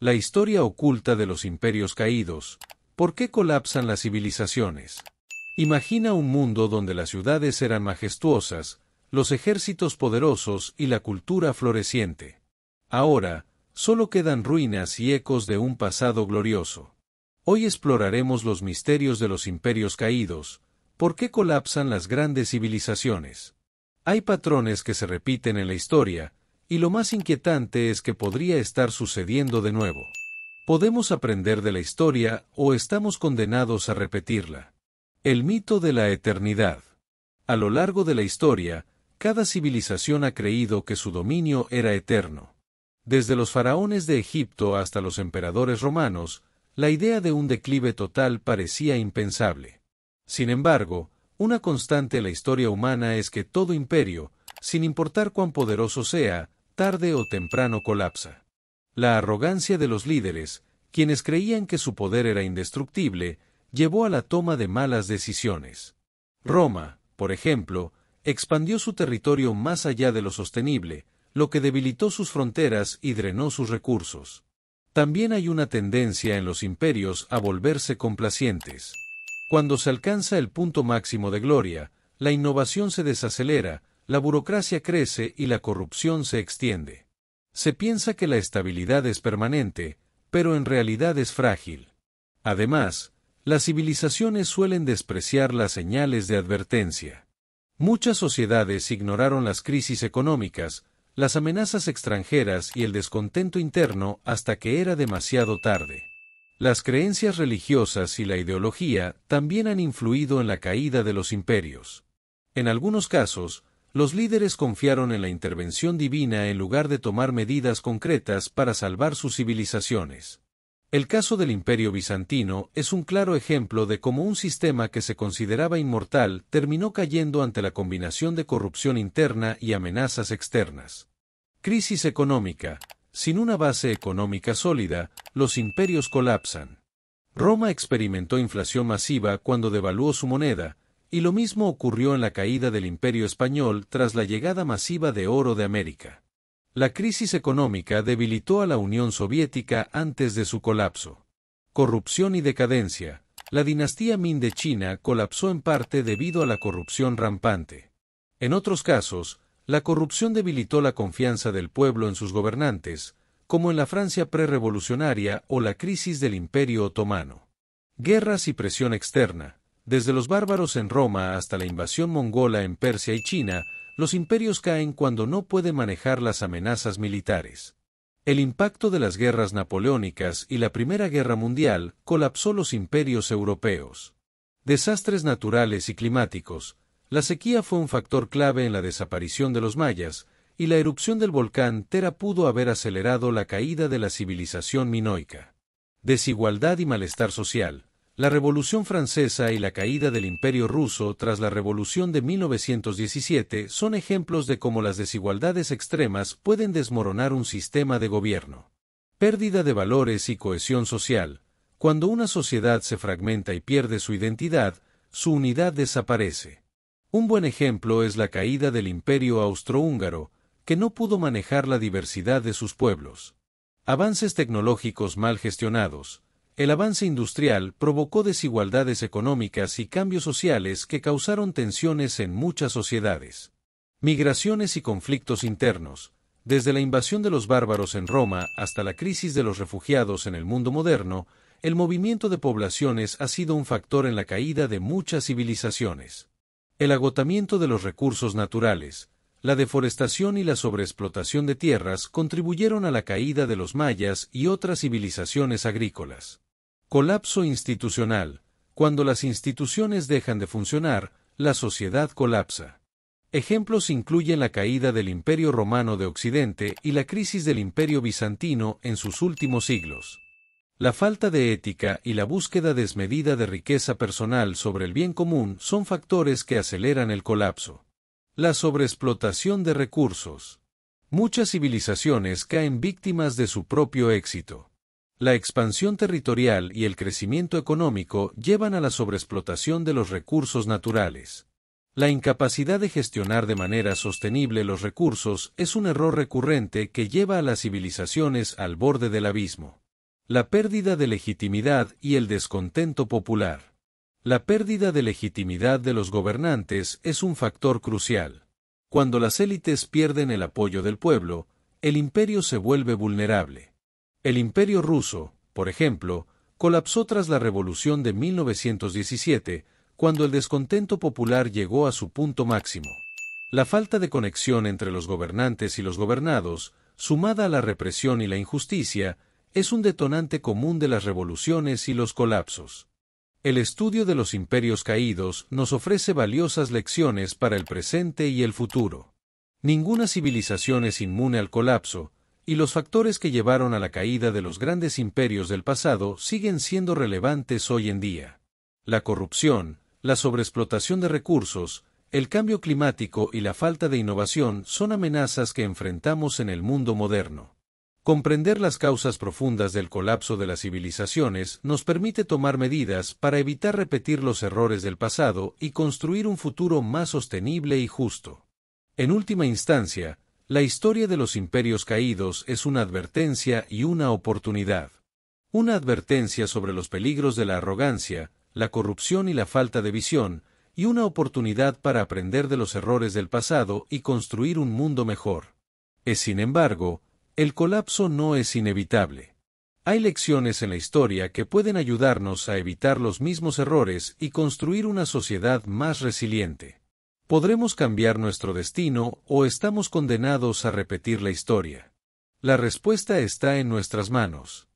La historia oculta de los imperios caídos. ¿Por qué colapsan las civilizaciones? Imagina un mundo donde las ciudades eran majestuosas, los ejércitos poderosos y la cultura floreciente. Ahora, solo quedan ruinas y ecos de un pasado glorioso. Hoy exploraremos los misterios de los imperios caídos. ¿Por qué colapsan las grandes civilizaciones? Hay patrones que se repiten en la historia, y lo más inquietante es que podría estar sucediendo de nuevo. ¿Podemos aprender de la historia o estamos condenados a repetirla? El mito de la eternidad. A lo largo de la historia, cada civilización ha creído que su dominio era eterno. Desde los faraones de Egipto hasta los emperadores romanos, la idea de un declive total parecía impensable. Sin embargo, una constante en la historia humana es que todo imperio, sin importar cuán poderoso sea, tarde o temprano colapsa. La arrogancia de los líderes, quienes creían que su poder era indestructible, llevó a la toma de malas decisiones. Roma, por ejemplo, expandió su territorio más allá de lo sostenible, lo que debilitó sus fronteras y drenó sus recursos. También hay una tendencia en los imperios a volverse complacientes. Cuando se alcanza el punto máximo de gloria, la innovación se desacelera, la burocracia crece y la corrupción se extiende. Se piensa que la estabilidad es permanente, pero en realidad es frágil. Además, las civilizaciones suelen despreciar las señales de advertencia. Muchas sociedades ignoraron las crisis económicas, las amenazas extranjeras y el descontento interno hasta que era demasiado tarde. Las creencias religiosas y la ideología también han influido en la caída de los imperios. En algunos casos, los líderes confiaron en la intervención divina en lugar de tomar medidas concretas para salvar sus civilizaciones. El caso del Imperio Bizantino es un claro ejemplo de cómo un sistema que se consideraba inmortal terminó cayendo ante la combinación de corrupción interna y amenazas externas. Crisis económica. Sin una base económica sólida, los imperios colapsan. Roma experimentó inflación masiva cuando devaluó su moneda, y lo mismo ocurrió en la caída del Imperio Español tras la llegada masiva de oro de América. La crisis económica debilitó a la Unión Soviética antes de su colapso. Corrupción y decadencia. La dinastía Ming de China colapsó en parte debido a la corrupción rampante. En otros casos, la corrupción debilitó la confianza del pueblo en sus gobernantes, como en la Francia prerrevolucionaria o la crisis del Imperio Otomano. Guerras y presión externa. Desde los bárbaros en Roma hasta la invasión mongola en Persia y China, los imperios caen cuando no pueden manejar las amenazas militares. El impacto de las guerras napoleónicas y la Primera Guerra Mundial colapsó los imperios europeos. Desastres naturales y climáticos. La sequía fue un factor clave en la desaparición de los mayas, y la erupción del volcán Tera pudo haber acelerado la caída de la civilización minoica. Desigualdad y malestar social. La Revolución Francesa y la caída del Imperio Ruso tras la Revolución de 1917 son ejemplos de cómo las desigualdades extremas pueden desmoronar un sistema de gobierno. Pérdida de valores y cohesión social. Cuando una sociedad se fragmenta y pierde su identidad, su unidad desaparece. Un buen ejemplo es la caída del Imperio Austrohúngaro, que no pudo manejar la diversidad de sus pueblos. Avances tecnológicos mal gestionados. El avance industrial provocó desigualdades económicas y cambios sociales que causaron tensiones en muchas sociedades. Migraciones y conflictos internos. Desde la invasión de los bárbaros en Roma hasta la crisis de los refugiados en el mundo moderno, el movimiento de poblaciones ha sido un factor en la caída de muchas civilizaciones. El agotamiento de los recursos naturales, la deforestación y la sobreexplotación de tierras contribuyeron a la caída de los mayas y otras civilizaciones agrícolas. Colapso institucional. Cuando las instituciones dejan de funcionar, la sociedad colapsa. Ejemplos incluyen la caída del Imperio Romano de Occidente y la crisis del Imperio Bizantino en sus últimos siglos. La falta de ética y la búsqueda desmedida de riqueza personal sobre el bien común son factores que aceleran el colapso. La sobreexplotación de recursos. Muchas civilizaciones caen víctimas de su propio éxito. La expansión territorial y el crecimiento económico llevan a la sobreexplotación de los recursos naturales. La incapacidad de gestionar de manera sostenible los recursos es un error recurrente que lleva a las civilizaciones al borde del abismo. La pérdida de legitimidad y el descontento popular. La pérdida de legitimidad de los gobernantes es un factor crucial. Cuando las élites pierden el apoyo del pueblo, el imperio se vuelve vulnerable. El imperio ruso, por ejemplo, colapsó tras la revolución de 1917, cuando el descontento popular llegó a su punto máximo. La falta de conexión entre los gobernantes y los gobernados, sumada a la represión y la injusticia, es un detonante común de las revoluciones y los colapsos. El estudio de los imperios caídos nos ofrece valiosas lecciones para el presente y el futuro. Ninguna civilización es inmune al colapso, y los factores que llevaron a la caída de los grandes imperios del pasado siguen siendo relevantes hoy en día. La corrupción, la sobreexplotación de recursos, el cambio climático y la falta de innovación son amenazas que enfrentamos en el mundo moderno. Comprender las causas profundas del colapso de las civilizaciones nos permite tomar medidas para evitar repetir los errores del pasado y construir un futuro más sostenible y justo. En última instancia, la historia de los imperios caídos es una advertencia y una oportunidad. Una advertencia sobre los peligros de la arrogancia, la corrupción y la falta de visión, y una oportunidad para aprender de los errores del pasado y construir un mundo mejor. Sin embargo, el colapso no es inevitable. Hay lecciones en la historia que pueden ayudarnos a evitar los mismos errores y construir una sociedad más resiliente. ¿Podremos cambiar nuestro destino o estamos condenados a repetir la historia? La respuesta está en nuestras manos.